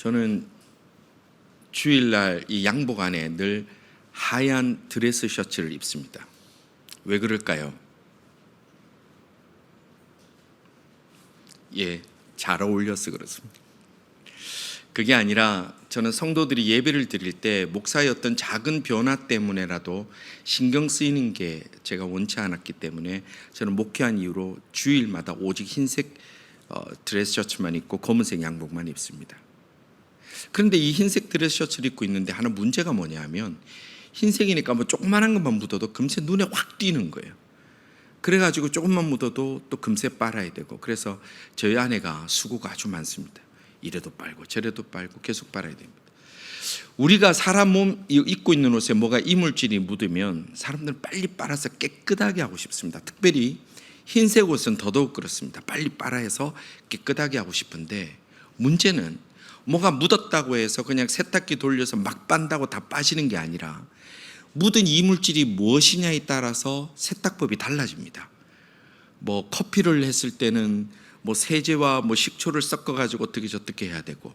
저는 주일날 이 양복 안에 늘 하얀 드레스 셔츠를 입습니다. 왜 그럴까요? 잘 어울려서 그렇습니다. 그게 아니라 저는 성도들이 예배를 드릴 때 목사의 어떤 작은 변화 때문에라도 신경 쓰이는 게 제가 원치 않았기 때문에 저는 목회한 이후로 주일마다 오직 흰색 드레스 셔츠만 입고 검은색 양복만 입습니다. 그런데 이 흰색 드레스 셔츠를 입고 있는데 하나 문제가 뭐냐 하면 흰색이니까 뭐 조그만한 것만 묻어도 금세 눈에 확 띄는 거예요. 그래가지고 조금만 묻어도 또 금세 빨아야 되고, 그래서 저희 아내가 수고가 아주 많습니다. 이래도 빨고 저래도 빨고 계속 빨아야 됩니다. 우리가 사람 몸 입고 있는 옷에 뭐가 이물질이 묻으면 사람들은 빨리 빨아서 깨끗하게 하고 싶습니다. 특별히 흰색 옷은 더더욱 그렇습니다. 빨리 빨아서 깨끗하게 하고 싶은데, 문제는 뭐가 묻었다고 해서 그냥 세탁기 돌려서 막 빤다고 다 빠지는 게 아니라 묻은 이물질이 무엇이냐에 따라서 세탁법이 달라집니다. 뭐 커피를 했을 때는 뭐 세제와 뭐 식초를 섞어가지고 어떻게 저떻게 해야 되고,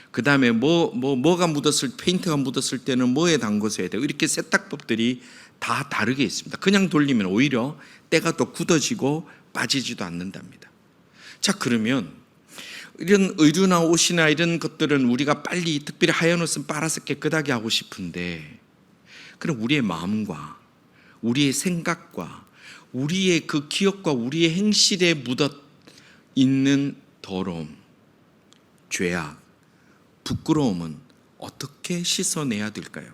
그 다음에 뭐가 묻었을, 페인트가 묻었을 때는 뭐에 담궈서 해야 되고, 이렇게 세탁법들이 다 다르게 있습니다. 그냥 돌리면 오히려 때가 더 굳어지고 빠지지도 않는답니다. 자, 그러면 이런 의류나 옷이나 이런 것들은 우리가 빨리, 특별히 하얀 옷은 빨아서 깨끗하게 하고 싶은데, 그럼 우리의 마음과 우리의 생각과 우리의 그 기억과 우리의 행실에 묻어 있는 더러움, 죄악, 부끄러움은 어떻게 씻어내야 될까요?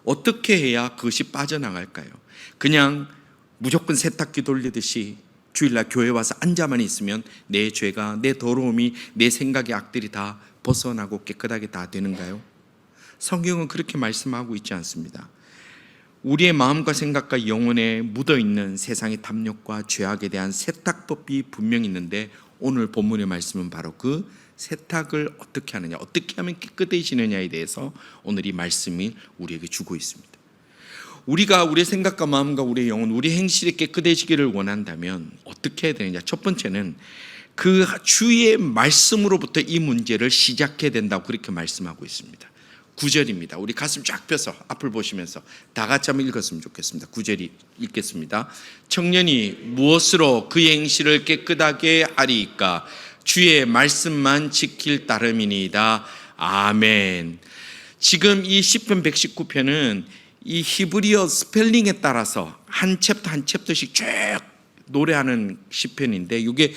어떻게 해야 그것이 빠져나갈까요? 그냥 무조건 세탁기 돌리듯이 주일날 교회 와서 앉아만 있으면 내 죄가, 내 더러움이, 내 생각의 악들이 다 벗어나고 깨끗하게 다 되는가요? 성경은 그렇게 말씀하고 있지 않습니다. 우리의 마음과 생각과 영혼에 묻어있는 세상의 탐욕과 죄악에 대한 세탁법이 분명히 있는데, 오늘 본문의 말씀은 바로 그 세탁을 어떻게 하느냐, 어떻게 하면 깨끗해지느냐에 대해서 오늘 이 말씀이 우리에게 주고 있습니다. 우리가 우리의 생각과 마음과 우리의 영혼, 우리의 행실이 깨끗해지기를 원한다면 어떻게 해야 되느냐? 첫 번째는 그 주의 말씀으로부터 이 문제를 시작해야 된다고 그렇게 말씀하고 있습니다. 9절입니다. 우리 가슴 쫙 펴서 앞을 보시면서 다 같이 한번 읽었으면 좋겠습니다. 9절이 읽겠습니다. 청년이 무엇으로 그의 행실을 깨끗하게 하리이까? 주의 말씀만 지킬 따름이니이다. 아멘. 지금 이 시편 119편은 이 히브리어 스펠링에 따라서 한 챕터 한 챕터씩 쭉 노래하는 시편인데, 이게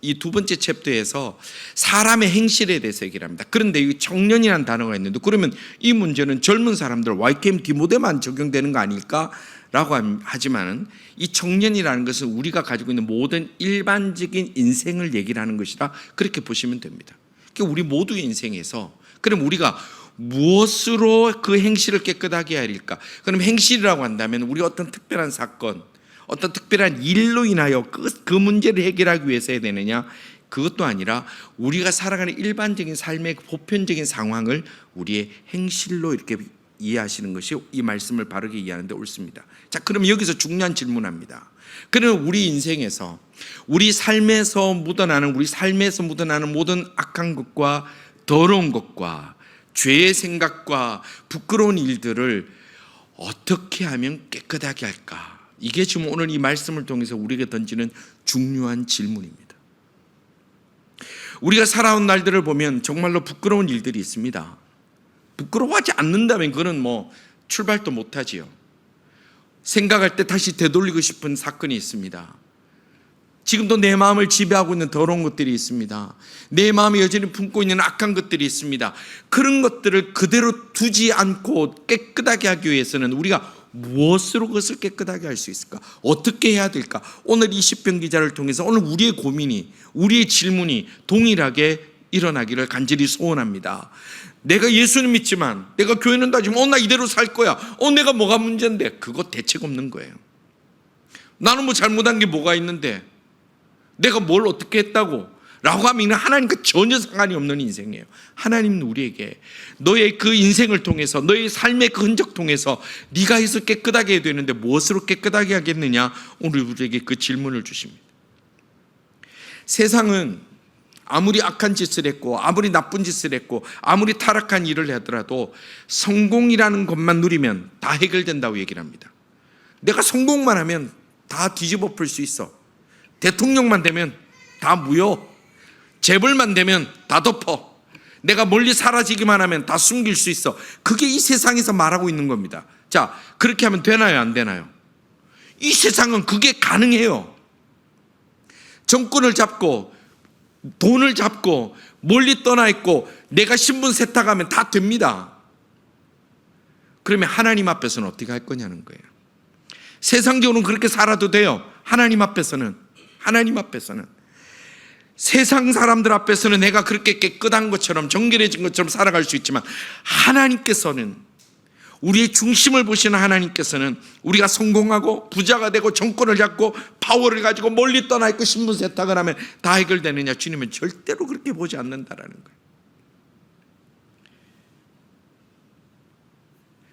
이 두 번째 챕터에서 사람의 행실에 대해서 얘기를 합니다. 그런데 이 청년이라는 단어가 있는데, 그러면 이 문제는 젊은 사람들 YKM 디모데만 적용되는 거 아닐까라고 하지만은, 이 청년이라는 것은 우리가 가지고 있는 모든 일반적인 인생을 얘기를 하는 것이라 그렇게 보시면 됩니다. 그러니까 우리 모두의 인생에서, 그럼 우리가 무엇으로 그 행실을 깨끗하게 하리까? 그럼 행실이라고 한다면 우리 어떤 특별한 사건, 어떤 특별한 일로 인하여 그 문제를 해결하기 위해서 해야 되느냐? 그것도 아니라 우리가 살아가는 일반적인 삶의 보편적인 상황을 우리의 행실로 이렇게 이해하시는 것이 이 말씀을 바르게 이해하는데 옳습니다. 자, 그럼 여기서 중요한 질문합니다. 그러면 우리 인생에서, 우리 삶에서 묻어나는 모든 악한 것과 더러운 것과 죄의 생각과 부끄러운 일들을 어떻게 하면 깨끗하게 할까? 이게 지금 오늘 이 말씀을 통해서 우리에게 던지는 중요한 질문입니다. 우리가 살아온 날들을 보면 정말로 부끄러운 일들이 있습니다. 부끄러워하지 않는다면 그건 뭐 출발도 못하지요. 생각할 때 다시 되돌리고 싶은 사건이 있습니다. 지금도 내 마음을 지배하고 있는 더러운 것들이 있습니다. 내 마음에 여전히 품고 있는 악한 것들이 있습니다. 그런 것들을 그대로 두지 않고 깨끗하게 하기 위해서는 우리가 무엇으로 그것을 깨끗하게 할 수 있을까? 어떻게 해야 될까? 오늘 이 시편 기자를 통해서 오늘 우리의 고민이, 우리의 질문이 동일하게 일어나기를 간절히 소원합니다. 내가 예수는 믿지만, 내가 교회는 다니지만 나 이대로 살 거야. 내가 뭐가 문제인데? 그거 대책 없는 거예요. 나는 뭐 잘못한 게 뭐가 있는데? 내가 뭘 어떻게 했다고? 라고 하면 하나님과 전혀 상관이 없는 인생이에요. 하나님은 우리에게 너의 그 인생을 통해서, 너의 삶의 그 흔적 통해서 네가 해서 깨끗하게 해야 되는데 무엇으로 깨끗하게 하겠느냐? 오늘 우리에게 그 질문을 주십니다. 세상은 아무리 악한 짓을 했고 아무리 나쁜 짓을 했고 아무리 타락한 일을 하더라도 성공이라는 것만 누리면 다 해결된다고 얘기를 합니다. 내가 성공만 하면 다 뒤집어 풀 수 있어. 대통령만 되면 다 무효. 재벌만 되면 다 덮어. 내가 멀리 사라지기만 하면 다 숨길 수 있어. 그게 이 세상에서 말하고 있는 겁니다. 자, 그렇게 하면 되나요, 안 되나요? 이 세상은 그게 가능해요. 정권을 잡고 돈을 잡고 멀리 떠나 있고 내가 신분 세탁하면 다 됩니다. 그러면 하나님 앞에서는 어떻게 할 거냐는 거예요. 세상적으로는 그렇게 살아도 돼요. 하나님 앞에서는 세상 사람들 앞에서는 내가 그렇게 깨끗한 것처럼 정결해진 것처럼 살아갈 수 있지만 하나님께서는, 우리의 중심을 보시는 하나님께서는 우리가 성공하고 부자가 되고 정권을 잡고 파워를 가지고 멀리 떠나 있고 신분 세탁을 하면 다 해결되느냐? 주님은 절대로 그렇게 보지 않는다라는 거예요.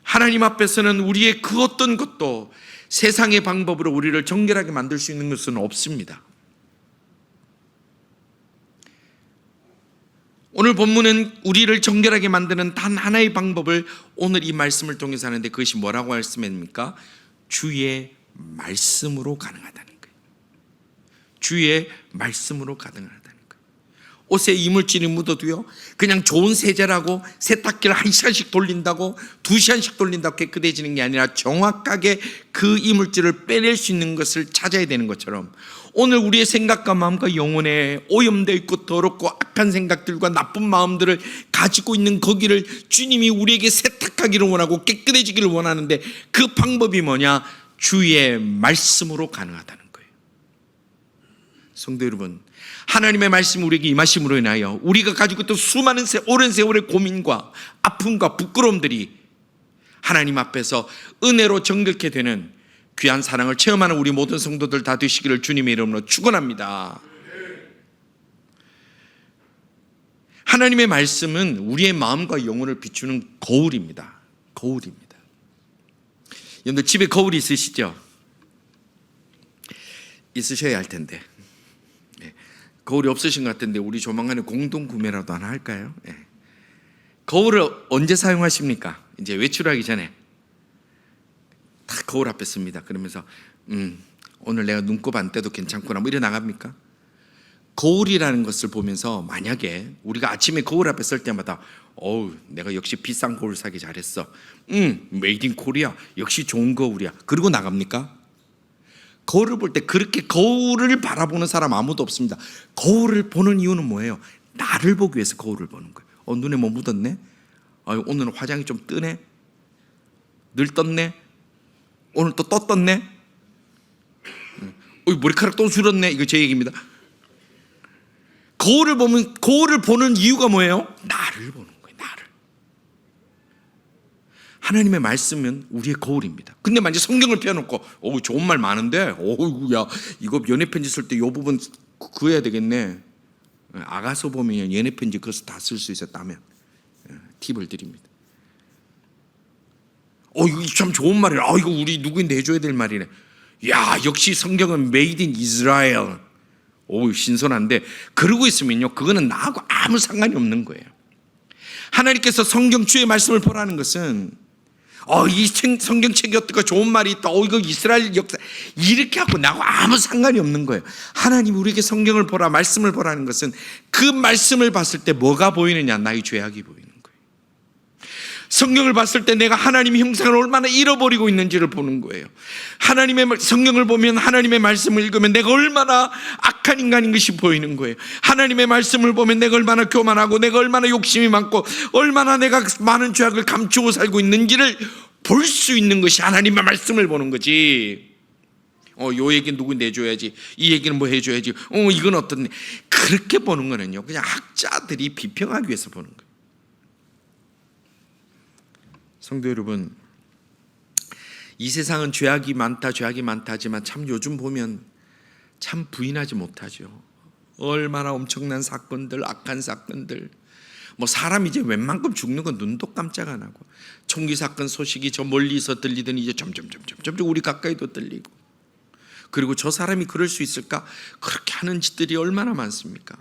하나님 앞에서는 우리의 그 어떤 것도 세상의 방법으로 우리를 정결하게 만들 수 있는 것은 없습니다. 오늘 본문은 우리를 정결하게 만드는 단 하나의 방법을 오늘 이 말씀을 통해서 하는데, 그것이 뭐라고 말씀합니까? 주의 말씀으로 가능하다는 거예요. 주의 말씀으로 가능하다는 거예요. 옷에 이물질이 묻어도요, 그냥 좋은 세제라고 세탁기를 1시간씩 돌린다고 2시간씩 돌린다고 깨끗해지는 게 아니라 정확하게 그 이물질을 빼낼 수 있는 것을 찾아야 되는 것처럼, 오늘 우리의 생각과 마음과 영혼에 오염되어 있고 더럽고 악한 생각들과 나쁜 마음들을 가지고 있는 거기를 주님이 우리에게 세탁하기를 원하고 깨끗해지기를 원하는데, 그 방법이 뭐냐? 주의 말씀으로 가능하다는 거예요. 성도 여러분, 하나님의 말씀이 우리에게 임하심으로 인하여 우리가 가지고 있던 수많은 오랜 세월의 고민과 아픔과 부끄러움들이 하나님 앞에서 은혜로 정결케 되는 귀한 사랑을 체험하는 우리 모든 성도들 다 되시기를 주님의 이름으로 축원합니다. 하나님의 말씀은 우리의 마음과 영혼을 비추는 거울입니다. 거울입니다. 여러분들 집에 거울이 있으시죠? 있으셔야 할 텐데, 거울이 없으신 것 같은데 우리 조만간에 공동 구매라도 하나 할까요? 거울을 언제 사용하십니까? 이제 외출하기 전에 다 거울 앞에 씁니다. 그러면서 오늘 내가 눈곱 안 떼도 괜찮구나 뭐 이래 나갑니까? 거울이라는 것을 보면서 만약에 우리가 아침에 거울 앞에 설 때마다 어우, 내가 역시 비싼 거울 사기 잘했어, 메이드 인 코리아, 역시 좋은 거울이야, 그리고 나갑니까? 거울을 볼 때 그렇게 거울을 바라보는 사람 아무도 없습니다. 거울을 보는 이유는 뭐예요? 나를 보기 위해서 거울을 보는 거예요. 눈에 뭐 묻었네? 오늘은 화장이 좀 뜨네? 늘 떴네? 오늘 또 떴네? 머리카락 또 줄었네? 이거 제 얘기입니다. 거울을 보는 이유가 뭐예요? 나를 보는 거예요. 나를. 하나님의 말씀은 우리의 거울입니다. 근데 만약 성경을 펴놓고 좋은 말 많은데 야 이거 연애편지 쓸 때 이 부분 그어야 되겠네, 아가서 보면 연애편지 그것을 다 쓸 수 있었다면 팁을 드립니다. 이거 참 좋은 말이야. 이거 우리 누구인데 해줘야 될 말이네. 야, 역시 성경은 메이드 인 이스라엘. 신선한데, 그러고 있으면요, 그거는 나하고 아무 상관이 없는 거예요. 하나님께서 성경 주의 말씀을 보라는 것은 이 성경책이 어떨까, 좋은 말이 있다, 이거 이스라엘 역사, 이렇게 하고 나하고 아무 상관이 없는 거예요. 하나님 우리에게 성경을 보라, 말씀을 보라는 것은 그 말씀을 봤을 때 뭐가 보이느냐? 나의 죄악이 보이는 거예요. 성경을 봤을 때 내가 하나님의 형상을 얼마나 잃어버리고 있는지를 보는 거예요. 하나님의 성경을 보면, 하나님의 말씀을 읽으면 내가 얼마나 악한 인간인 것이 보이는 거예요. 하나님의 말씀을 보면 내가 얼마나 교만하고 내가 얼마나 욕심이 많고 얼마나 내가 많은 죄악을 감추고 살고 있는지를 볼 수 있는 것이 하나님의 말씀을 보는 거지. 요 얘기는 누구 내줘야지, 이 얘기는 뭐 해줘야지, 이건 어떻네, 그렇게 보는 거는요, 그냥 학자들이 비평하기 위해서 보는 거예요. 성도 여러분, 이 세상은 죄악이 많다 하지만 참 요즘 보면 참 부인하지 못하죠. 얼마나 엄청난 사건들, 악한 사건들, 사람이 이제 웬만큼 죽는 건 눈도 깜짝 안 하고, 총기 사건 소식이 저 멀리서 들리더니 이제 점점 우리 가까이도 들리고, 그리고 저 사람이 그럴 수 있을까? 그렇게 하는 짓들이 얼마나 많습니까?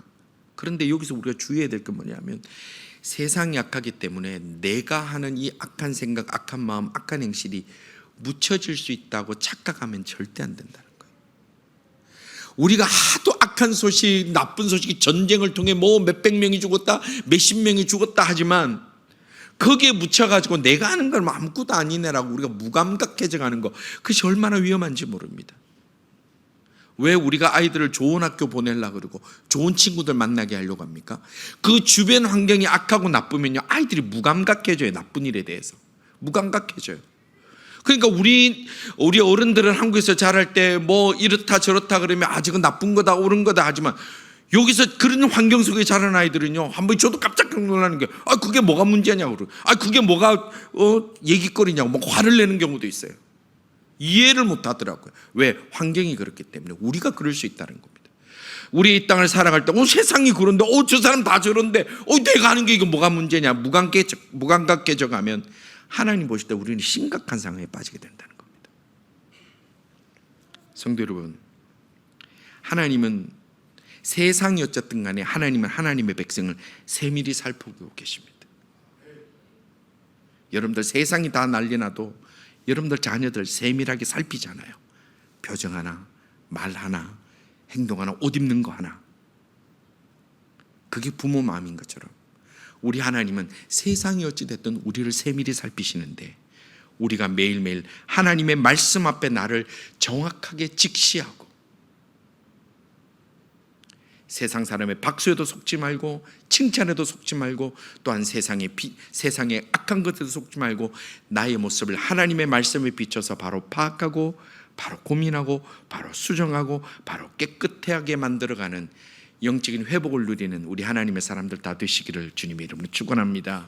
그런데 여기서 우리가 주의해야 될 게 뭐냐면 세상이 악하기 때문에 내가 하는 이 악한 생각, 악한 마음, 악한 행실이 묻혀질 수 있다고 착각하면 절대 안 된다는 거예요. 우리가 하도 악한 소식, 나쁜 소식이 전쟁을 통해 뭐 몇백 명이 죽었다, 몇십 명이 죽었다 하지만 거기에 묻혀가지고 내가 하는 건 아무것도 아니네라고 우리가 무감각해져 가는 거, 그것이 얼마나 위험한지 모릅니다. 왜 우리가 아이들을 좋은 학교 보내려고 그러고 좋은 친구들 만나게 하려고 합니까? 그 주변 환경이 악하고 나쁘면요, 아이들이 무감각해져요. 나쁜 일에 대해서 무감각해져요. 그러니까 우리 어른들은 한국에서 자랄 때 뭐 이렇다 저렇다 그러면 저건 나쁜 거다 옳은 거다 하지만, 여기서 그런 환경 속에 자란 아이들은요, 한번 저도 깜짝 놀라는 게 그게 뭐가 문제냐고 그러고 그게 뭐가 얘기거리냐고 막 화를 내는 경우도 있어요. 이해를 못 하더라고요. 왜? 환경이 그렇기 때문에. 우리가 그럴 수 있다는 겁니다. 우리 이 땅을 살아갈 때 세상이 그런데 저 사람 다 저런데 내가 하는 게 이거 뭐가 문제냐, 무감각해져 가면 하나님 보실 때 우리는 심각한 상황에 빠지게 된다는 겁니다. 성도 여러분, 하나님은 세상이 어쨌든 간에 하나님은 하나님의 백성을 세밀히 살피고 계십니다. 여러분들 세상이 다 난리 나도 여러분들 자녀들 세밀하게 살피잖아요. 표정 하나, 말 하나, 행동 하나, 옷 입는 거 하나. 그게 부모 마음인 것처럼 우리 하나님은 세상이 어찌됐든 우리를 세밀히 살피시는데, 우리가 매일매일 하나님의 말씀 앞에 나를 정확하게 직시하고 세상 사람의 박수에도 속지 말고 칭찬에도 속지 말고 또한 세상의 악한 것에도 속지 말고 나의 모습을 하나님의 말씀에 비춰서 바로 파악하고 바로 고민하고 바로 수정하고 바로 깨끗하게 만들어가는 영적인 회복을 누리는 우리 하나님의 사람들 다 되시기를 주님의 이름으로 축원합니다.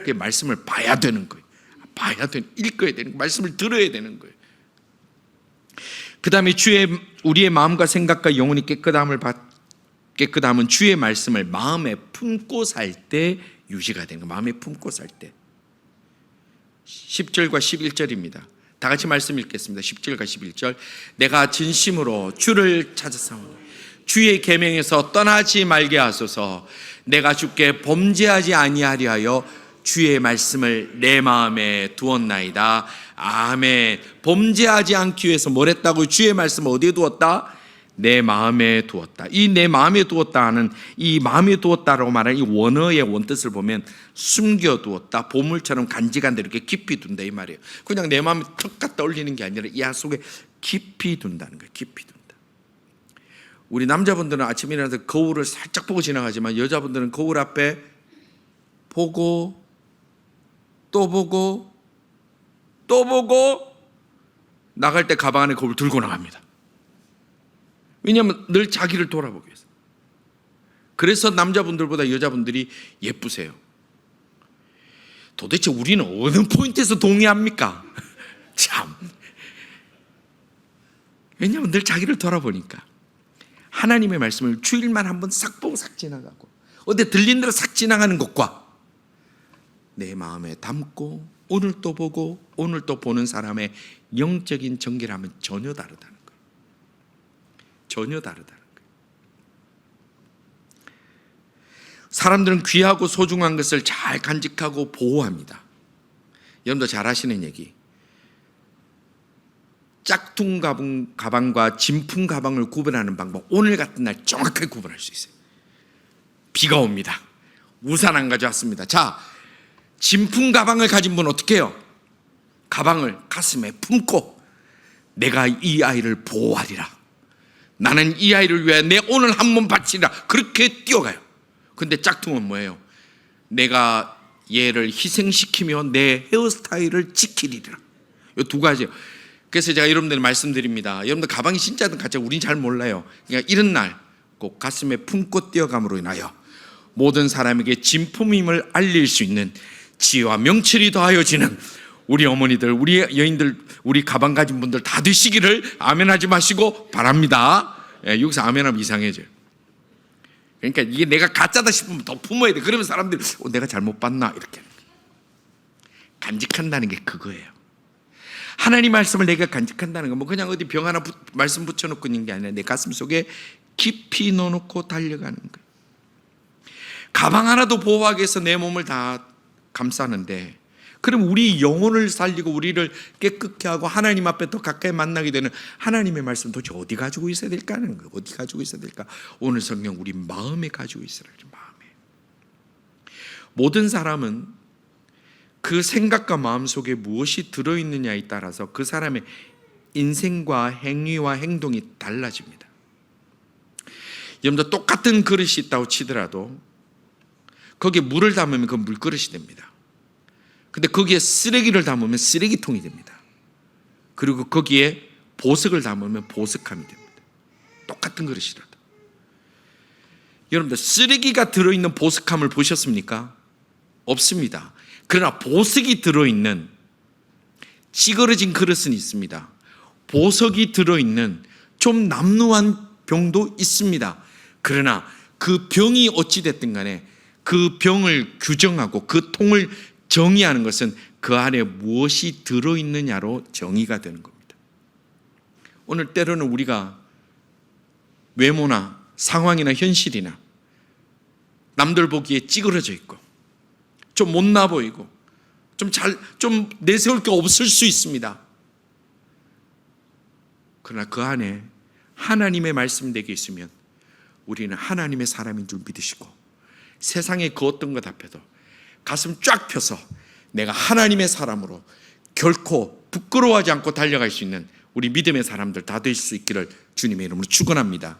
그 말씀을 봐야 되는 거예요. 읽어야 되는 거예요. 말씀을 들어야 되는 거예요. 그 다음에 우리의 마음과 생각과 영혼이 깨끗함은 주의 말씀을 마음에 품고 살 때 유지가 되는 거예요. 마음에 품고 살 때. 10절과 11절입니다. 다 같이 말씀 읽겠습니다. 10절과 11절. 내가 진심으로 주를 찾았사오니 주의 계명에서 떠나지 말게 하소서. 내가 주께 범죄하지 아니하리 하여 주의 말씀을 내 마음에 두었나이다. 아멘. 범죄하지 않기 위해서 뭘 했다고? 주의 말씀을 어디에 두었다? 내 마음에 두었다. 이 내 마음에 두었다 하는 이 마음에 두었다라고 말하는 이 원어의 원뜻을 보면 숨겨두었다, 보물처럼 간직한 데 이렇게 깊이 둔다 이 말이에요. 그냥 내 마음에 턱 갖다 올리는 게 아니라 이 속에 깊이 둔다는 거예요. 깊이 둔다. 우리 남자분들은 아침에 일어나서 거울을 살짝 보고 지나가지만 여자분들은 거울 앞에 보고 또 보고 또 보고 나갈 때 가방 안에 거울 들고 나갑니다. 왜냐하면 늘 자기를 돌아보기 위해서. 그래서 남자분들보다 여자분들이 예쁘세요. 도대체 우리는 어느 포인트에서 동의합니까? 참. 왜냐하면 늘 자기를 돌아보니까. 하나님의 말씀을 주일만 한번 싹 보고 싹 지나가고 어디 들린 대로 싹 지나가는 것과 내 마음에 담고 오늘 또 보고 오늘 또 보는 사람의 영적인 정결함은 전혀 다르다는 거예요. 전혀 다르다는 거예요. 사람들은 귀하고 소중한 것을 잘 간직하고 보호합니다. 여러분도 잘 아시는 얘기. 짝퉁 가방과 진품 가방을 구분하는 방법, 오늘 같은 날 정확하게 구분할 수 있어요. 비가 옵니다. 우산 안 가져왔습니다. 자, 진품 가방을 가진 분은 어떻게 해요? 가방을 가슴에 품고 내가 이 아이를 보호하리라, 나는 이 아이를 위해 내 오늘 한 몸 바치리라, 그렇게 뛰어가요. 근데 짝퉁은 뭐예요? 내가 얘를 희생시키며 내 헤어스타일을 지키리라. 이 두 가지예요. 그래서 제가 여러분들 말씀드립니다. 여러분들 가방이 진짜든 가짜 우린 잘 몰라요. 그러니까 이런 날 꼭 가슴에 품고 뛰어감으로 인하여 모든 사람에게 진품임을 알릴 수 있는 지혜와 명철이 더하여지는 우리 어머니들, 우리 여인들, 우리 가방 가진 분들 다 되시기를 아멘하지 마시고 바랍니다. 여기서 아멘하면 이상해져요. 그러니까 이게 내가 가짜다 싶으면 더 품어야 돼. 그러면 사람들이 내가 잘못 봤나 이렇게. 간직한다는 게 그거예요. 하나님 말씀을 내가 간직한다는 건 뭐 그냥 어디 병 하나 말씀 붙여놓고 있는 게 아니라 내 가슴 속에 깊이 넣어놓고 달려가는 거예요. 가방 하나도 보호하기 위해서 내 몸을 다 감싸는데, 그럼 우리 영혼을 살리고 우리를 깨끗게 하고 하나님 앞에 더 가까이 만나게 되는 하나님의 말씀 도대체 어디 가지고 있어야 될까 하는 거예요. 어디 가지고 있어야 될까? 오늘 성경 우리 마음에 가지고 있어야 돼요. 마음에. 모든 사람은 그 생각과 마음 속에 무엇이 들어있느냐에 따라서 그 사람의 인생과 행위와 행동이 달라집니다. 여러분들 똑같은 그릇이 있다고 치더라도 거기에 물을 담으면 그 물그릇이 됩니다. 근데 거기에 쓰레기를 담으면 쓰레기통이 됩니다. 그리고 거기에 보석을 담으면 보석함이 됩니다. 똑같은 그릇이라도. 여러분들 쓰레기가 들어있는 보석함을 보셨습니까? 없습니다. 그러나 보석이 들어있는 찌그러진 그릇은 있습니다. 보석이 들어있는 좀 남루한 병도 있습니다. 그러나 그 병이 어찌됐든 간에 그 병을 규정하고 그 통을 정의하는 것은 그 안에 무엇이 들어있느냐로 정의가 되는 겁니다. 오늘 때로는 우리가 외모나 상황이나 현실이나 남들 보기에 찌그러져 있고 좀 못나 보이고 좀 내세울 게 없을 수 있습니다. 그러나 그 안에 하나님의 말씀되게 있으면 우리는 하나님의 사람인 줄 믿으시고 세상의 그 어떤 것 앞에도 가슴 쫙 펴서 내가 하나님의 사람으로 결코 부끄러워하지 않고 달려갈 수 있는 우리 믿음의 사람들 다 될 수 있기를 주님의 이름으로 축원합니다.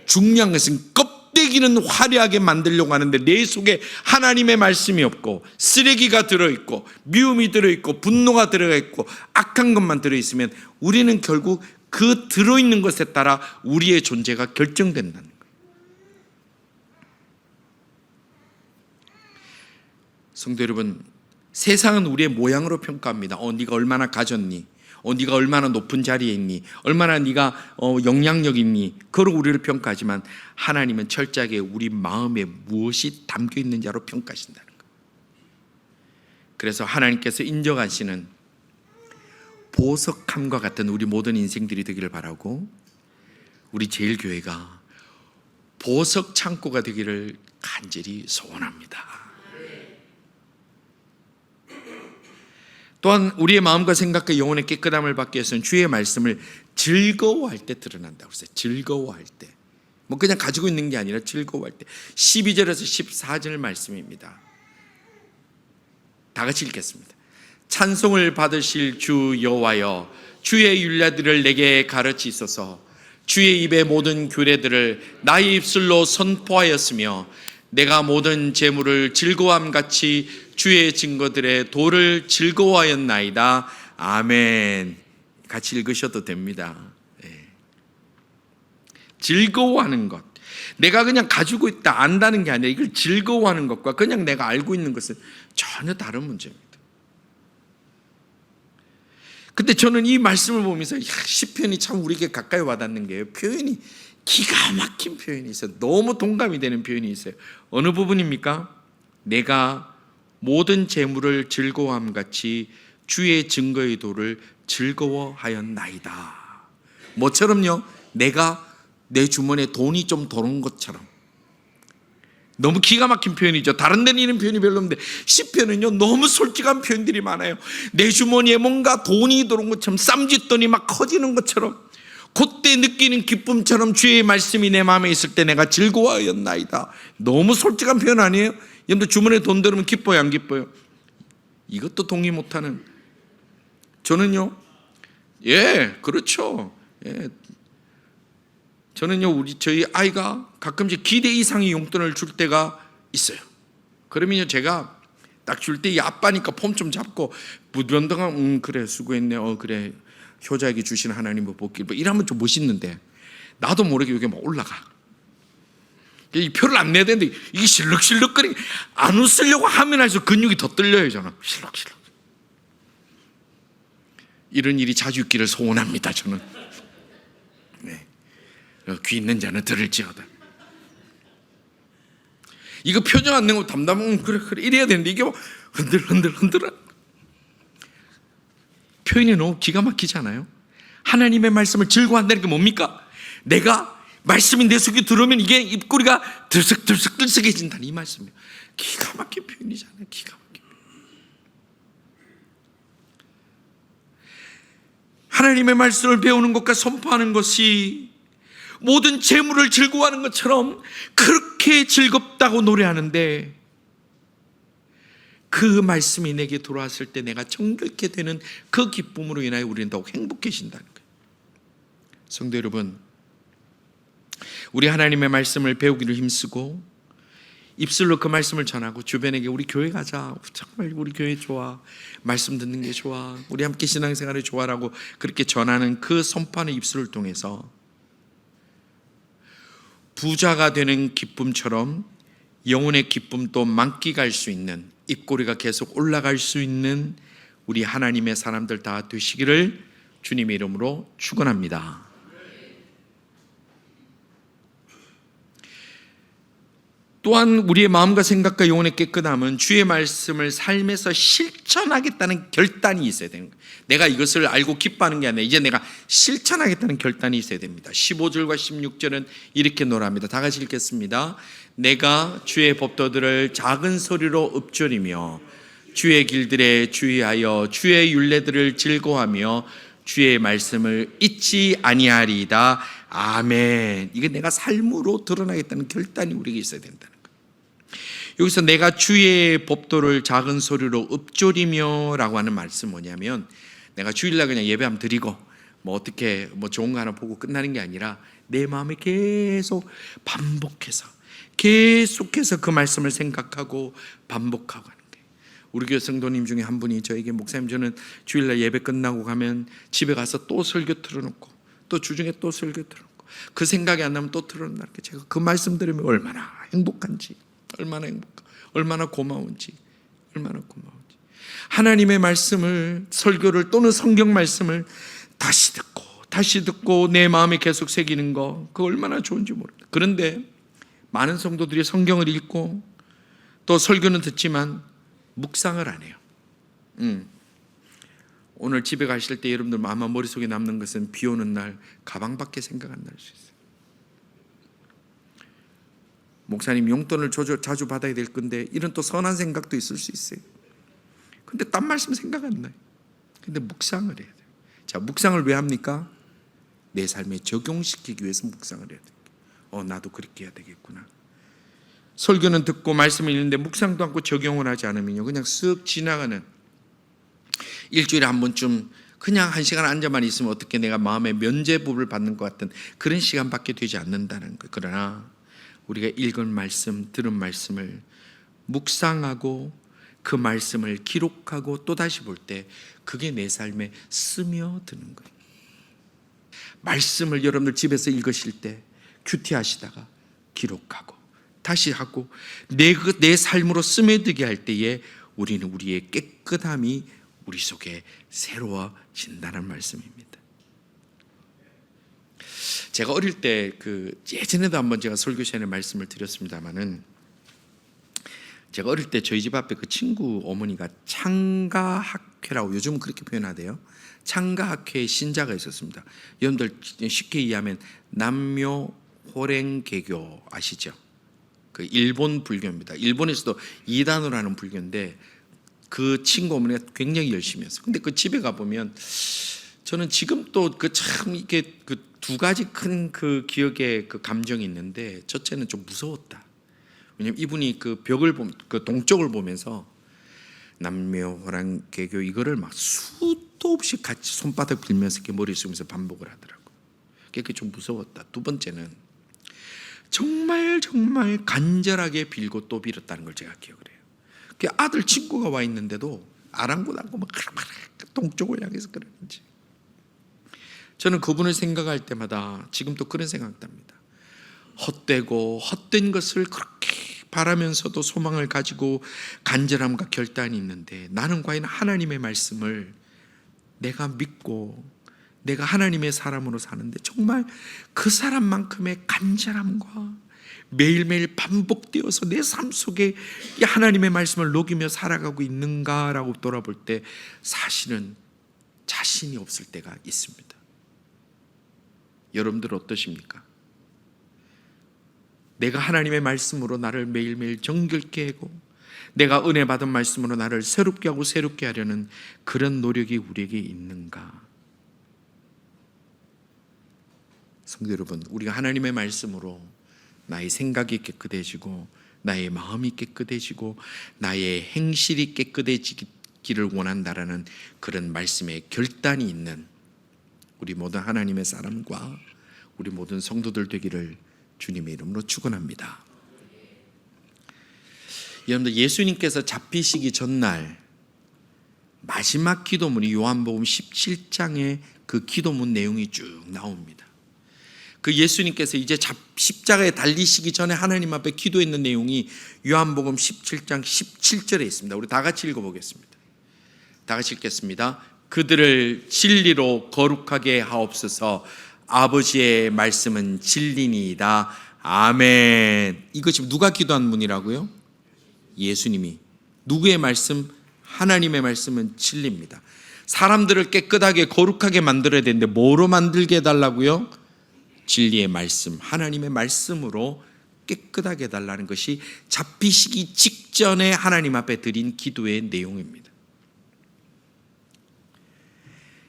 중요한 것은 껍데기는 화려하게 만들려고 하는데 내 속에 하나님의 말씀이 없고 쓰레기가 들어있고 미움이 들어있고 분노가 들어있고 악한 것만 들어있으면 우리는 결국 그 들어있는 것에 따라 우리의 존재가 결정된다는 거예요. 성도 여러분, 세상은 우리의 모양으로 평가합니다. 네가 얼마나 가졌니? 네가 얼마나 높은 자리에 있니? 얼마나 네가 영향력 있니? 그걸 우리를 평가하지만 하나님은 철저하게 우리 마음에 무엇이 담겨 있는지로 평가하신다는 거예요. 그래서 하나님께서 인정하시는 보석함과 같은 우리 모든 인생들이 되기를 바라고 우리 제일교회가 보석 창고가 되기를 간절히 소원합니다. 또한 우리의 마음과 생각과 영혼의 깨끗함을 받기 위해서는 주의 말씀을 즐거워할 때 드러난다고 했어요. 즐거워할 때. 그냥 가지고 있는 게 아니라 즐거워할 때. 12절에서 14절 말씀입니다. 다 같이 읽겠습니다. 찬송을 받으실 주 여호와여, 주의 율례들을 내게 가르치소서. 주의 입의 모든 규례들을 나의 입술로 선포하였으며 내가 모든 재물을 즐거워함같이 주의 증거들의 도를 즐거워하였나이다. 아멘. 같이 읽으셔도 됩니다. 네. 즐거워하는 것, 내가 그냥 가지고 있다 안다는 게 아니라 이걸 즐거워하는 것과 그냥 내가 알고 있는 것은 전혀 다른 문제입니다. 근데 저는 이 말씀을 보면서 시편이 참 우리에게 가까이 와닿는 게요, 표현이 기가 막힌 표현이 있어요. 너무 동감이 되는 표현이 있어요. 어느 부분입니까? 내가 모든 재물을 즐거워함같이 주의 증거의 도를 즐거워하였나이다. 뭐처럼요? 내가 내 주머니에 돈이 좀 들어온 것처럼. 너무 기가 막힌 표현이죠. 다른 데는 이런 표현이 별로 없는데 시편은요 너무 솔직한 표현들이 많아요. 내 주머니에 뭔가 돈이 들어온 것처럼, 쌈짓돈이 막 커지는 것처럼, 그때 느끼는 기쁨처럼 주의 말씀이 내 마음에 있을 때 내가 즐거워하였나이다. 너무 솔직한 표현 아니에요? 여러분들 주머니에 돈 들으면 기뻐요, 안 기뻐요? 이것도 동의 못하는. 저는요, 그렇죠. 저는요, 저희 아이가 가끔씩 기대 이상의 용돈을 줄 때가 있어요. 그러면요, 제가 딱 줄 때 이 아빠니까 폼 좀 잡고 무변동한 그래 수고했네, 그래 효자에게 주시는 하나님의 복길, 이러면 좀 멋있는데 나도 모르게 이게 막 올라가. 이 표를 안 내야 되는데 이게 실룩실룩거리게, 안 웃으려고 하면 할수록 근육이 더 떨려요. 저는 실룩실룩. 이런 일이 자주 있기를 소원합니다. 저는. 네. 귀 있는 자는 들을지어다. 이거 표정 안 내고 담담하면 그래 이래야 되는데 이게 막 흔들. 표현이 너무 기가 막히지 않아요? 하나님의 말씀을 즐거워한다는 게 뭡니까? 내가 말씀이 내 속에 들어오면 이게 입꼬리가 들썩들썩해진다는 이 말씀이에요. 기가 막힌 표현이잖아요. 기가 막힌 표현. 하나님의 말씀을 배우는 것과 선포하는 것이 모든 재물을 즐거워하는 것처럼 그렇게 즐겁다고 노래하는데, 그 말씀이 내게 들어왔을 때 내가 정결케 되는 그 기쁨으로 인하여 우리는 더욱 행복해진다는 거예요. 성도 여러분, 우리 하나님의 말씀을 배우기를 힘쓰고 입술로 그 말씀을 전하고 주변에게 우리 교회 가자, 정말 우리 교회 좋아, 말씀 듣는 게 좋아, 우리 함께 신앙생활이 좋아라고 그렇게 전하는 그 선포하는 입술을 통해서 부자가 되는 기쁨처럼 영혼의 기쁨도 만끽할 수 있는, 입꼬리가 계속 올라갈 수 있는 우리 하나님의 사람들 다 되시기를 주님의 이름으로 축원합니다. 또한 우리의 마음과 생각과 영혼의 깨끗함은 주의 말씀을 삶에서 실천하겠다는 결단이 있어야 되는 거예요. 내가 이것을 알고 기뻐하는 게 아니라 이제 내가 실천하겠다는 결단이 있어야 됩니다. 15절과 16절은 이렇게 노래합니다. 다 같이 읽겠습니다. 내가 주의 법도들을 작은 소리로 읊조리며 주의 길들에 주의하여 주의 율례들을 즐거워하며 주의 말씀을 잊지 아니하리이다. 아멘. 이게 내가 삶으로 드러나겠다는 결단이 우리에게 있어야 된다는 거예요. 여기서 내가 주의 법도를 작은 소리로 읊조리며 라고 하는 말씀은 뭐냐면, 내가 주일날 그냥 예배 한번 드리고 뭐 어떻게 뭐 좋은 거 하나 보고 끝나는 게 아니라 내 마음에 계속 반복해서 계속해서 그 말씀을 생각하고 반복하고 하는 거예요. 우리 교회 성도님 중에 한 분이 저에게, 목사님 저는 주일날 예배 끝나고 가면 집에 가서 또 설교 틀어놓고 또 주중에 또 설교 틀어놓고 그 생각이 안 나면 또 틀어놓는다는 게, 제가 그 말씀 들으면 얼마나 행복한지, 얼마나 고마운지, 얼마나 고마운지. 하나님의 말씀을, 설교를 또는 성경 말씀을 다시 듣고 내 마음에 계속 새기는 거, 그거 얼마나 좋은지 모릅니다. 그런데 많은 성도들이 성경을 읽고 또 설교는 듣지만 묵상을 안 해요. 오늘 집에 가실 때 여러분들 아마 머릿속에 남는 것은 비 오는 날 가방밖에 생각 안 날 수 있어요. 목사님 용돈을 자주 받아야 될 건데, 이런 또 선한 생각도 있을 수 있어요. 근데 딴 말씀 생각 안 나요. 근데 묵상을 해야 돼요. 자, 묵상을 왜 합니까? 내 삶에 적용시키기 위해서 묵상을 해야 돼요. 나도 그렇게 해야 되겠구나. 설교는 듣고 말씀을 읽는데 묵상도 않고 적용을 하지 않으면요, 그냥 쓱 지나가는, 일주일에 한 번쯤 그냥 1시간 앉아만 있으면 어떻게 내가 마음의 면죄부를 받는 것 같은 그런 시간밖에 되지 않는다는 거예요. 그러나 우리가 읽은 말씀, 들은 말씀을 묵상하고 그 말씀을 기록하고 또다시 볼 때 그게 내 삶에 스며드는 거예요. 말씀을 여러분들 집에서 읽으실 때 큐티하시다가 기록하고 다시 하고 내 삶으로 스며들게 할 때에 우리는 우리의 깨끗함이 우리 속에 새로워진다는 말씀입니다. 제가 어릴 때 예전에도 한번 제가 설교 시간에 말씀을 드렸습니다마는, 제가 어릴 때 저희 집 앞에 그 친구 어머니가 창가학회라고 요즘은 그렇게 표현하대요. 창가학회의 신자가 있었습니다. 여러분들 쉽게 이해하면 남묘 호랭개교 아시죠? 그 일본 불교입니다. 일본에서도 이단으로 하는 불교인데 그 친구 어머니가 굉장히 열심히 했어요. 근데 그 집에 가보면 저는 지금 또 참 이게 두 가지 큰 기억의 감정이 있는데, 첫째는 좀 무서웠다. 왜냐면 이분이 그 벽을 동쪽을 보면서 남묘호랑개교 이거를 막 수도 없이 같이 손바닥 빌면서 이렇게 머리 숙이면서 반복을 하더라고. 그게 좀 무서웠다. 두 번째는 정말 간절하게 빌고 또 빌었다는 걸 제가 기억을 해요. 그 아들 친구가 와 있는데도 아랑곳하고 막 동쪽을 향해서 그러는지, 저는 그분을 생각할 때마다 지금도 그런 생각답니다. 헛되고 헛된 것을 그렇게 바라면서도 소망을 가지고 간절함과 결단이 있는데, 나는 과연 하나님의 말씀을 내가 믿고 내가 하나님의 사람으로 사는데 정말 그 사람만큼의 간절함과 매일매일 반복되어서 내 삶 속에 이 하나님의 말씀을 녹이며 살아가고 있는가라고 돌아볼 때 사실은 자신이 없을 때가 있습니다. 여러분들 어떠십니까? 내가 하나님의 말씀으로 나를 매일매일 정결케 하고 내가 은혜 받은 말씀으로 나를 새롭게 하고 새롭게 하려는 그런 노력이 우리에게 있는가? 성도 여러분, 우리가 하나님의 말씀으로 나의 생각이 깨끗해지고 나의 마음이 깨끗해지고 나의 행실이 깨끗해지기를 원한다라는 그런 말씀의 결단이 있는 우리 모든 하나님의 사람과 우리 모든 성도들 되기를 주님의 이름으로 축원합니다. 여러분들, 예수님께서 잡히시기 전날 마지막 기도문이 요한복음 17장에 그 기도문 내용이 쭉 나옵니다. 그 예수님께서 이제 십자가에 달리시기 전에 하나님 앞에 기도했는 내용이 요한복음 17장 17절에 있습니다. 우리 다 같이 읽어보겠습니다. 다 같이 읽겠습니다. 그들을 진리로 거룩하게 하옵소서. 아버지의 말씀은 진리니이다. 아멘. 이것이 누가 기도한 문이라고요? 예수님이. 누구의 말씀? 하나님의 말씀은 진리입니다. 사람들을 깨끗하게 거룩하게 만들어야 되는데 뭐로 만들게 해달라고요? 진리의 말씀, 하나님의 말씀으로 깨끗하게 해달라는 것이 잡히시기 직전에 하나님 앞에 드린 기도의 내용입니다.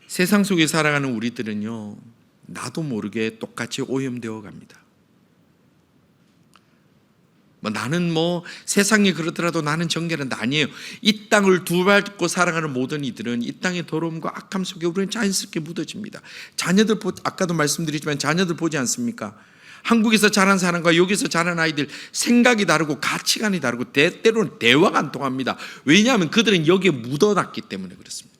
세상 속에 살아가는 우리들은요, 나도 모르게 똑같이 오염되어 갑니다. 나는 세상이 그렇더라도 나는 정결한다. 아니에요. 이 땅을 두 밟고 살아가는 모든 이들은 이 땅의 더러움과 악함 속에 우리는 자연스럽게 묻어집니다. 자녀들 아까도 말씀드리지만 자녀들 보지 않습니까? 한국에서 자란 사람과 여기서 자란 아이들 생각이 다르고 가치관이 다르고 때로는 대화가 안 통합니다. 왜냐하면 그들은 여기에 묻어놨기 때문에 그렇습니다.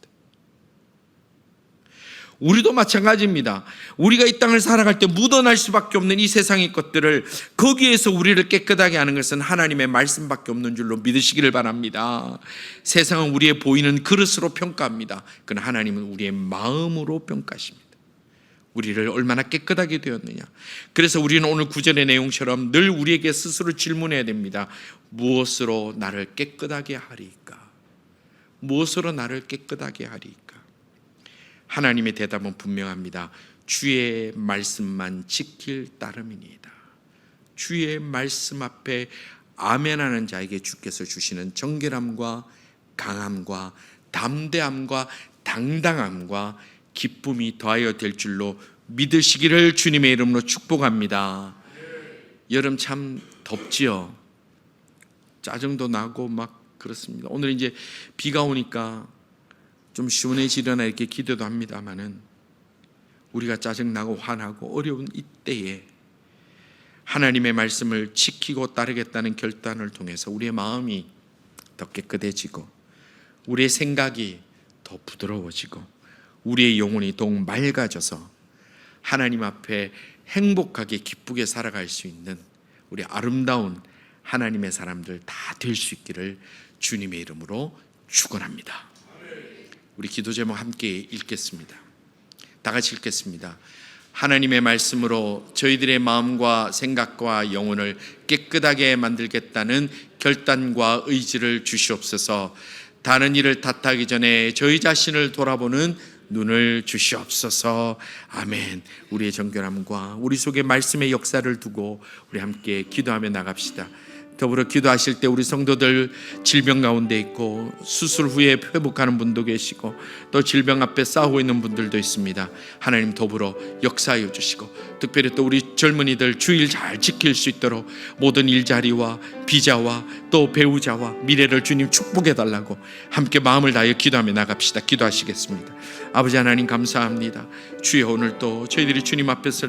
우리도 마찬가지입니다. 우리가 이 땅을 살아갈 때 묻어날 수밖에 없는 이 세상의 것들을 거기에서 우리를 깨끗하게 하는 것은 하나님의 말씀밖에 없는 줄로 믿으시기를 바랍니다. 세상은 우리의 보이는 그릇으로 평가합니다. 그러나 하나님은 우리의 마음으로 평가하십니다. 우리를 얼마나 깨끗하게 되었느냐. 그래서 우리는 오늘 구절의 내용처럼 늘 우리에게 스스로 질문해야 됩니다. 무엇으로 나를 깨끗하게 하리까? 무엇으로 나를 깨끗하게 하리까? 하나님의 대답은 분명합니다. 주의 말씀만 지킬 따름이니이다. 주의 말씀 앞에 아멘하는 자에게 주께서 주시는 정결함과 강함과 담대함과 당당함과 기쁨이 더하여 될 줄로 믿으시기를 주님의 이름으로 축복합니다. 여름 참 덥지요. 짜증도 나고 막 그렇습니다. 오늘 이제 비가 오니까 좀 시원해지려나 이렇게 기도도 합니다마는 우리가 짜증나고 화나고 어려운 이때에 하나님의 말씀을 지키고 따르겠다는 결단을 통해서 우리의 마음이 더 깨끗해지고 우리의 생각이 더 부드러워지고 우리의 영혼이 더욱 맑아져서 하나님 앞에 행복하게 기쁘게 살아갈 수 있는 우리 아름다운 하나님의 사람들 다 될 수 있기를 주님의 이름으로 축원합니다. 우리 기도 제목 함께 읽겠습니다. 다 같이 읽겠습니다. 하나님의 말씀으로 저희들의 마음과 생각과 영혼을 깨끗하게 만들겠다는 결단과 의지를 주시옵소서. 다른 일을 탓하기 전에 저희 자신을 돌아보는 눈을 주시옵소서. 아멘. 우리의 정결함과 우리 속에 말씀의 역사를 두고 우리 함께 기도하며 나갑시다. 더불어 기도하실 때 우리 성도들 질병 가운데 있고 수술 후에 회복하는 분도 계시고 또 질병 앞에 싸우고 있는 분들도 있습니다. 하나님 더불어 역사하여 주시고 특별히 또 우리 젊은이들 주일 잘 지킬 수 있도록 모든 일자리와 비자와 또 배우자와 미래를 주님 축복해 달라고 함께 마음을 다하여 기도하며 나갑시다. 기도하시겠습니다. 아버지 하나님 감사합니다. 주여 오늘 또 저희들이 주님 앞에서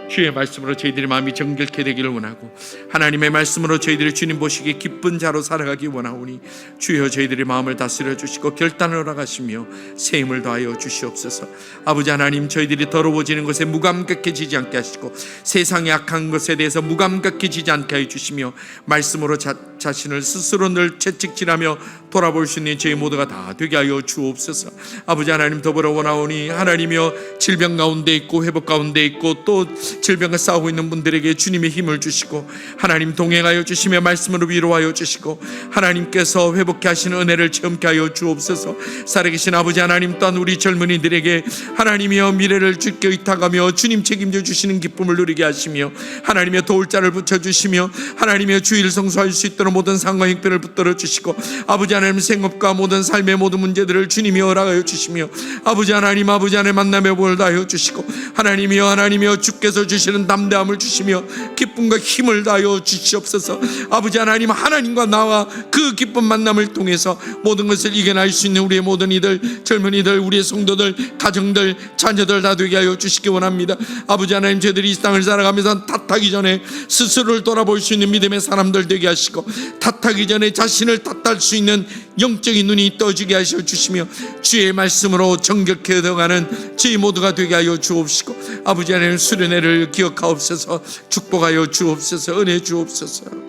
주의 말씀으로 저희들의 마음이 정결케 되기를 원하고 하나님의 말씀으로 저희들이 주님 보시기에 기쁜 자로 살아가기 원하오니 주여 저희들의 마음을 다스려 주시고 결단을 허락하시며 새 힘을 더하여 주시옵소서. 아버지 하나님 저희들이 더러워지는 것에 무감각해지지 않게 하시고 세상의 악한 것에 대해서 무감각해지지 않게 해 주시며 말씀으로 자신을 스스로 늘 채찍질하며 돌아볼 수 있는 저희 모두가 다 되게 하여 주옵소서. 아버지 하나님 더불어 원하오니 하나님이여 질병 가운데 있고 회복 가운데 있고 또 질병과 싸우고 있는 분들에게 주님의 힘을 주시고 하나님 동행하여 주시며 말씀으로 위로하여 주시고 하나님께서 회복케 하시는 은혜를 체험케 하여 주옵소서. 살아계신 아버지 하나님, 또한 우리 젊은이들에게 하나님이여 미래를 주께 의탁하며 주님 책임져 주시는 기쁨을 누리게 하시며 하나님의 도울 자를 붙여주시며 하나님의 주일 성수할 수 있도록 모든 상황 형편을 붙들어 주시고 아버지 하나님 생업과 모든 삶의 모든 문제들을 주님이 허락하여 주시며 아버지 하나님 만남의 복을 다하여 주시고 하나님이여 주께서 주시는 담대함을 주시며 기쁨과 힘을 다하여 주시옵소서. 아버지 하나님, 하나님과 나와 그 기쁜 만남을 통해서 모든 것을 이겨낼 수 있는 우리의 모든 이들, 젊은이들, 우리의 성도들, 가정들, 자녀들 다 되게 하여 주시기 원합니다. 아버지 하나님, 저희들이 이 땅을 살아가면서 탓하기 전에 스스로를 돌아볼 수 있는 믿음의 사람들 되게 하시고 탓하기 전에 자신을 탓할 수 있는 영적인 눈이 떠지게 하여 주시며 주의 말씀으로 정결케 되어가는 저희 모두가 되게 하여 주옵시고 아버지 하나님, 수련회를 기억하옵소서. 축복하여 주옵소서. 은혜 주옵소서.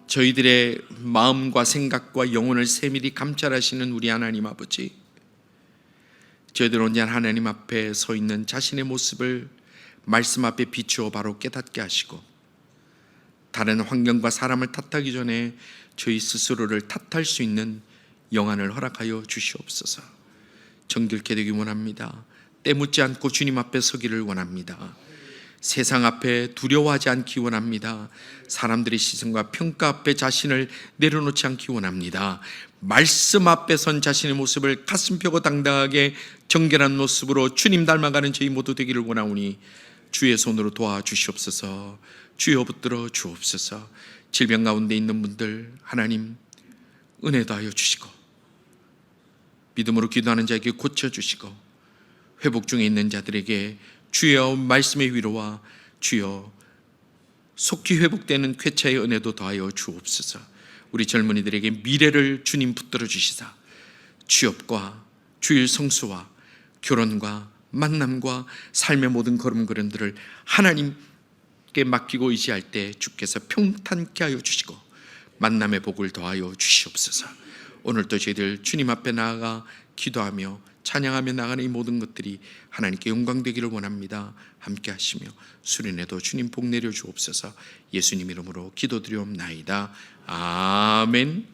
저희들의 마음과 생각과 영혼을 세밀히 감찰하시는 우리 하나님 아버지, 저희들 온전한 하나님 앞에 서 있는 자신의 모습을 말씀 앞에 비추어 바로 깨닫게 하시고 다른 환경과 사람을 탓하기 전에 저희 스스로를 탓할 수 있는 영안을 허락하여 주시옵소서. 정결케 되기 원합니다. 때묻지 않고 주님 앞에 서기를 원합니다. 세상 앞에 두려워하지 않기 원합니다. 사람들의 시선과 평가 앞에 자신을 내려놓지 않기 원합니다. 말씀 앞에 선 자신의 모습을 가슴 펴고 당당하게 정결한 모습으로 주님 닮아가는 저희 모두 되기를 원하오니 주의 손으로 도와주시옵소서. 주여 붙들어 주옵소서. 질병 가운데 있는 분들 하나님 은혜 더하여 주시고 믿음으로 기도하는 자에게 고쳐주시고 회복 중에 있는 자들에게 주여 말씀의 위로와 주여 속히 회복되는 쾌차의 은혜도 더하여 주옵소서. 우리 젊은이들에게 미래를 주님 붙들어 주시사 취업과 주일 성수와 결혼과 만남과 삶의 모든 걸음걸음들을 하나님께 맡기고 의지할 때 주께서 평탄케 하여 주시고 만남의 복을 더하여 주시옵소서. 오늘도 저희들 주님 앞에 나아가 기도하며 찬양하며 나가는 이 모든 것들이 하나님께 영광되기를 원합니다. 함께 하시며 수련회도 주님 복 내려 주옵소서. 예수님 이름으로 기도드리옵나이다. 아멘.